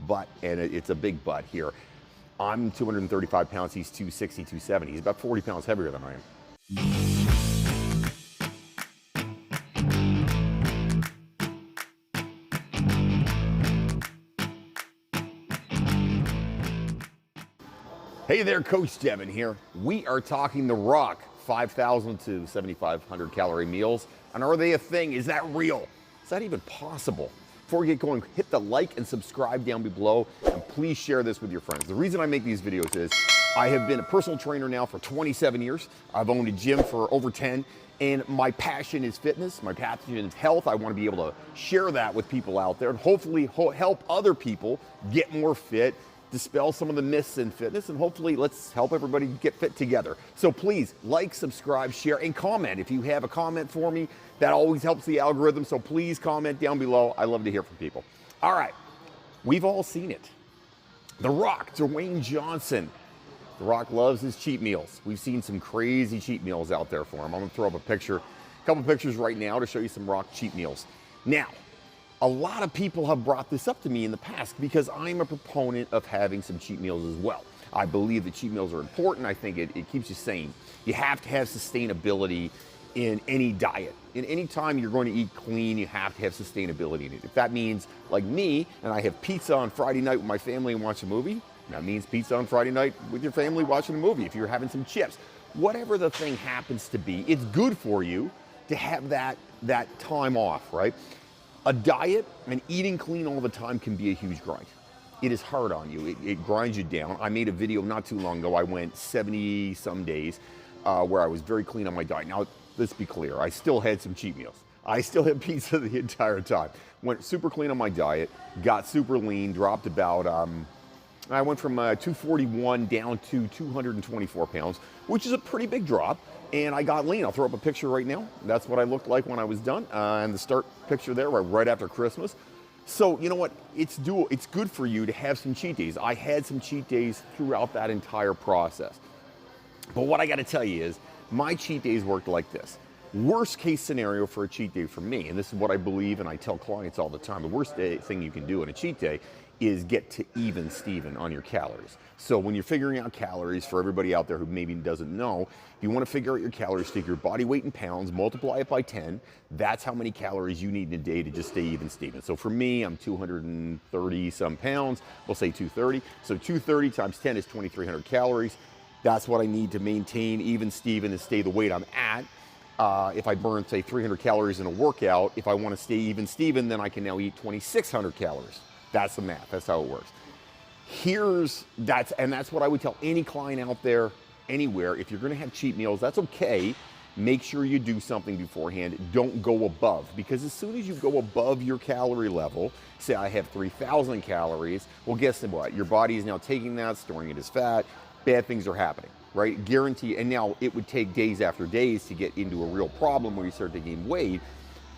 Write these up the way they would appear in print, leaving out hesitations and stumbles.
but, and it's a big but here. I'm 235 pounds, he's 260, 270. He's about 40 pounds heavier than I am. Hey there, Coach Devin here. We are talking The Rock, 5,000 to 7,500 calorie meals. And are they a thing? Is that real? Is that even possible? Before we get going, hit the like and subscribe down below, and please share this with your friends. The reason I make these videos is I have been a personal trainer now for 27 years. I've owned a gym for over 10, and my passion is fitness, my passion is health. I want to be able to share that with people out there and hopefully help other people get more fit, dispel some of the myths in fitness, and hopefully let's help everybody get fit together. So please like, subscribe, share, and comment. If you have a comment for me, that always helps the algorithm, so please comment down below. I love to hear from people. All right, we've all seen it. The Rock, Dwayne Johnson. The Rock loves his cheat meals. We've seen some crazy cheat meals out there for him. I'm gonna throw up a couple pictures right now to show you some Rock cheat meals. Now, a lot of people have brought this up to me in the past because I'm a proponent of having some cheat meals as well. I believe that cheat meals are important. I think it keeps you sane. You have to have sustainability in any diet. In any time you're going to eat clean, you have to have sustainability in it. If that means, like me, and I have pizza on Friday night with my family and watch a movie, that means pizza on Friday night with your family watching a movie. If you're having some chips, whatever the thing happens to be, it's good for you to have that time off, right? A diet and eating clean all the time can be a huge grind. It is hard on you. It grinds you down. I made a video not too long ago. I went 70 some days where I was very clean on my diet. Now, let's be clear. I still had some cheat meals. I still had pizza the entire time. Went super clean on my diet, got super lean, dropped about, I went from 241 down to 224 pounds, which is a pretty big drop. And I got lean. I'll throw up a picture right now. That's what I looked like when I was done. And the start picture there, right after Christmas. So you know what? It's good for you to have some cheat days. I had some cheat days throughout that entire process. But what I got to tell you is my cheat days worked like this. Worst case scenario for a cheat day for me, and this is what I believe and I tell clients all the time, the worst thing you can do in a cheat day is get to even Steven on your calories. So when you're figuring out calories, for everybody out there who maybe doesn't know, if you want to figure out your calories, take your body weight in pounds, multiply it by 10. That's how many calories you need in a day to just stay even Steven. So for me, I'm 230 some pounds. We'll say 230. So 230 times 10 is 2,300 calories. That's what I need to maintain even Steven and stay the weight I'm at. If I burn, say, 300 calories in a workout, if I want to stay even Steven, then I can now eat 2,600 calories. That's the math. That's how it works. That's what I would tell any client out there, anywhere. If you're going to have cheat meals, that's okay. Make sure you do something beforehand. Don't go above, because as soon as you go above your calorie level, say I have 3,000 calories, well, guess what? Your body is now taking that, storing it as fat. Bad things are happening, right? Guarantee. And now it would take days after days to get into a real problem where you start to gain weight.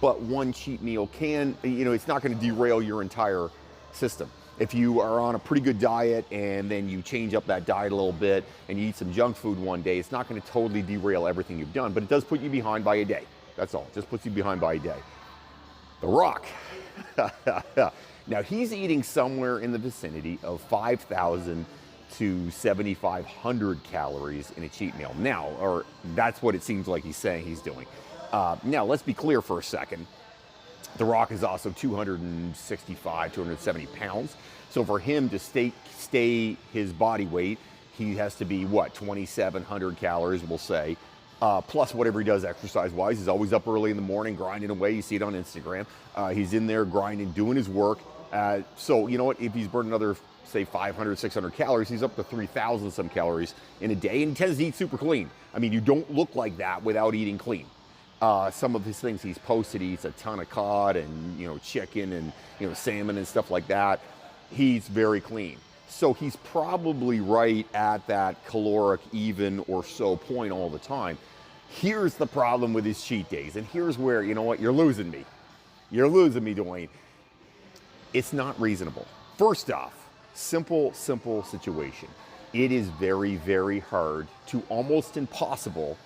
But one cheat meal can, it's not going to derail your entire system. If you are on a pretty good diet and then you change up that diet a little bit and you eat some junk food one day, it's not going to totally derail everything you've done, but it does put you behind by a day. That's all. It just puts you behind by a day. The Rock. Now he's eating somewhere in the vicinity of 5,000 to 7,500 calories in a cheat meal. Now, or that's what it seems like he's saying he's doing. Now let's be clear for a second. The Rock is also 265, 270 pounds. So for him to stay his body weight, he has to be, what, 2,700 calories, we'll say, plus whatever he does exercise-wise. He's always up early in the morning, grinding away. You see it on Instagram. He's in there grinding, doing his work. So you know what? If he's burned another, say, 500, 600 calories, he's up to 3,000 some calories in a day, and he tends to eat super clean. I mean, you don't look like that without eating clean. Some of his things he's posted, he eats a ton of cod and, chicken and, salmon and stuff like that. He's very clean. So he's probably right at that caloric even or so point all the time. Here's the problem with his cheat days. And here's where, you know what, you're losing me. You're losing me, Dwayne. It's not reasonable. First off, simple situation. It is very, very hard to almost impossible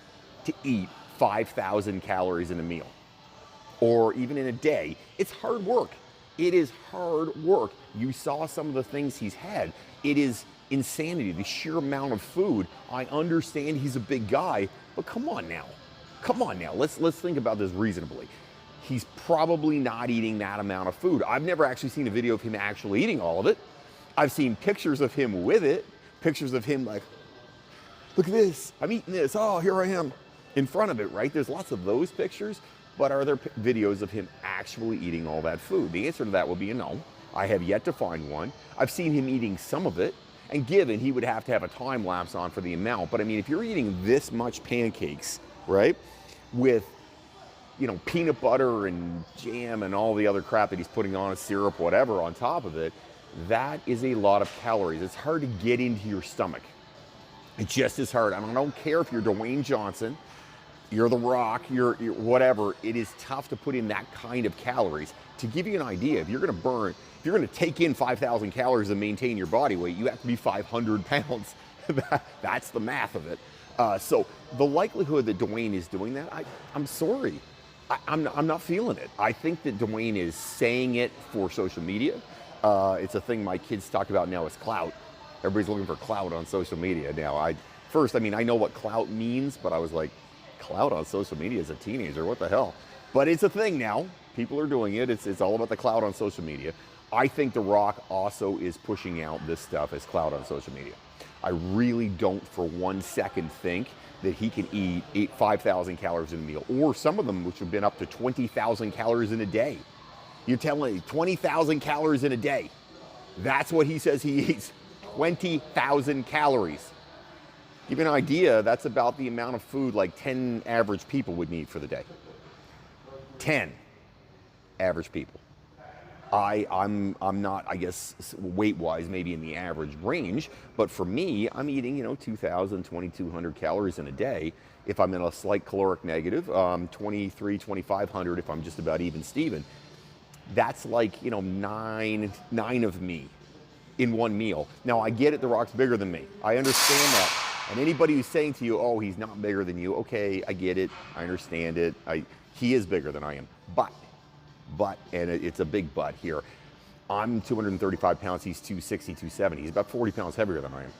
to eat 5,000 calories in a meal or even in a day. It's hard work. It is hard work. You saw some of the things he's had. It is insanity, the sheer amount of food. I understand he's a big guy, but come on now. Come on now. Let's think about this reasonably. He's probably not eating that amount of food. I've never actually seen a video of him actually eating all of it. I've seen pictures of him with it, pictures of him like, look at this, I'm eating this, oh, here I am, in front of it, right? There's lots of those pictures, but are there videos of him actually eating all that food? The answer to that will be a no. I have yet to find one. I've seen him eating some of it, and given he would have to have a time lapse on for the amount, but I mean, if you're eating this much pancakes, right, with, you know, peanut butter and jam and all the other crap that he's putting on, a syrup, whatever, on top of it, that is a lot of calories. It's hard to get into your stomach. It just is hard. I mean, I don't care if you're Dwayne Johnson, you're The Rock, you're whatever. It is tough to put in that kind of calories. To give you an idea, if you're going to take in 5,000 calories and maintain your body weight, you have to be 500 pounds. That's the math of it. So the likelihood that Dwayne is doing that, I'm sorry. I'm not feeling it. I think that Dwayne is saying it for social media. It's a thing my kids talk about now is clout. Everybody's looking for clout on social media now. I know what clout means, but I was like, clout on social media as a teenager, what the hell? But it's a thing now. People are doing it. It's all about the clout on social media. I think The Rock also is pushing out this stuff as clout on social media. I really don't for 1 second think that he can eat 5,000 calories in a meal, or some of them which have been up to 20,000 calories in a day. You're telling me 20,000 calories in a day. That's what he says he eats, 20,000 calories. Give you an idea, that's about the amount of food like 10 average people would need for the day. 10 average people. I'm not, I guess, weight-wise, maybe in the average range, but for me, I'm eating, 2,000, 2,200 calories in a day. If I'm in a slight caloric negative, 23, 2,500 if I'm just about even Steven. That's like, 9 of me in one meal. Now, I get it, The Rock's bigger than me. I understand that. And anybody who's saying to you, oh, he's not bigger than you, okay, I get it, I understand it. He is bigger than I am. But, and it's a big but here, I'm 235 pounds, he's 260, 270. He's about 40 pounds heavier than I am.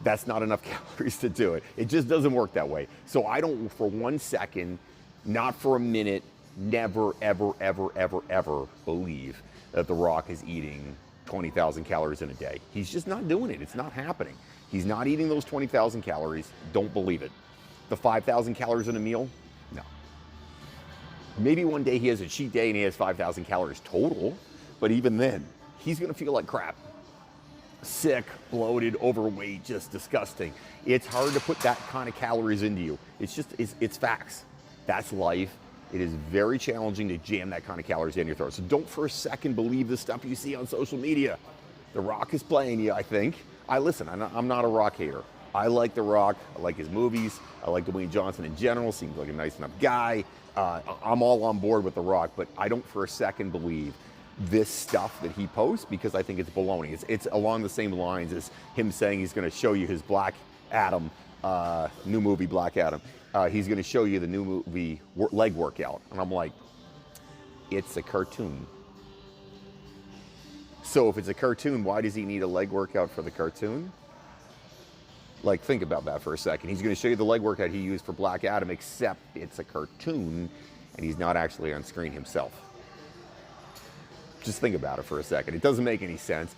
That's not enough calories to do it. It just doesn't work that way. So I don't, for 1 second, not for a minute, never, ever, ever, ever, ever believe that The Rock is eating 20,000 calories in a day. He's just not doing it. It's not happening. He's not eating those 20,000 calories. Don't believe it. The 5,000 calories in a meal? No. Maybe one day he has a cheat day and he has 5,000 calories total, but even then, he's gonna feel like crap. Sick, bloated, overweight, just disgusting. It's hard to put that kind of calories into you. It's facts. That's life. It is very challenging to jam that kind of calories in your throat. So don't for a second believe the stuff you see on social media. The Rock is playing you, I think. I'm not a Rock hater. I like The Rock. I like his movies. I like Dwayne Johnson in general. Seems like a nice enough guy. I'm all on board with The Rock, but I don't for a second believe this stuff that he posts because I think it's baloney. It's along the same lines as him saying he's going to show you his Black Adam, new movie Black Adam. He's going to show you the new movie leg workout. And I'm like, it's a cartoon. So if it's a cartoon, why does he need a leg workout for the cartoon? Like, think about that for a second. He's going to show you the leg workout he used for Black Adam, except it's a cartoon and he's not actually on screen himself. Just think about it for a second. It doesn't make any sense.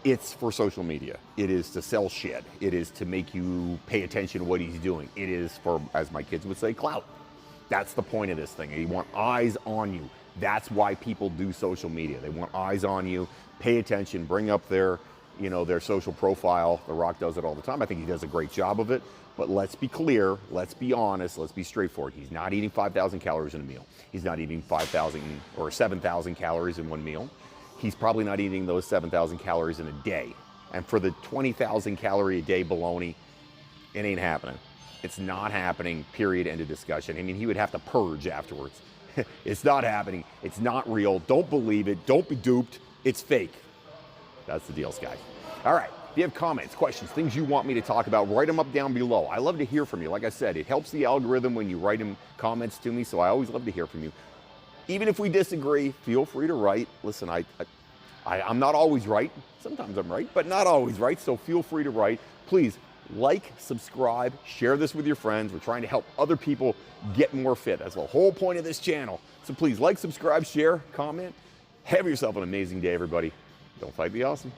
It's for social media. It is to sell shit. It is to make you pay attention to what he's doing. It is for, as my kids would say, clout. That's the point of this thing. You want eyes on you. That's why people do social media. They want eyes on you, pay attention, bring up their social profile. The Rock does it all the time. I think he does a great job of it. But let's be clear, let's be honest, let's be straightforward. He's not eating 5,000 calories in a meal. He's not eating 5,000 or 7,000 calories in one meal. He's probably not eating those 7,000 calories in a day. And for the 20,000 calorie a day baloney, it ain't happening. It's not happening, period, end of discussion. I mean, he would have to purge afterwards. It's not happening. It's not real. Don't believe it. Don't be duped. It's fake. That's the deal, Sky. All right. If you have comments, questions, things you want me to talk about, write them up down below. I love to hear from you. Like I said, it helps the algorithm when you write them comments to me, so I always love to hear from you. Even if we disagree, feel free to write. Listen, I'm not always right. Sometimes I'm right, but not always right. So feel free to write. Please like, subscribe, share this with your friends. We're trying to help other people get more fit. That's the whole point of this channel. So please like, subscribe, share, comment. Have yourself an amazing day, everybody. Don't fight, be awesome.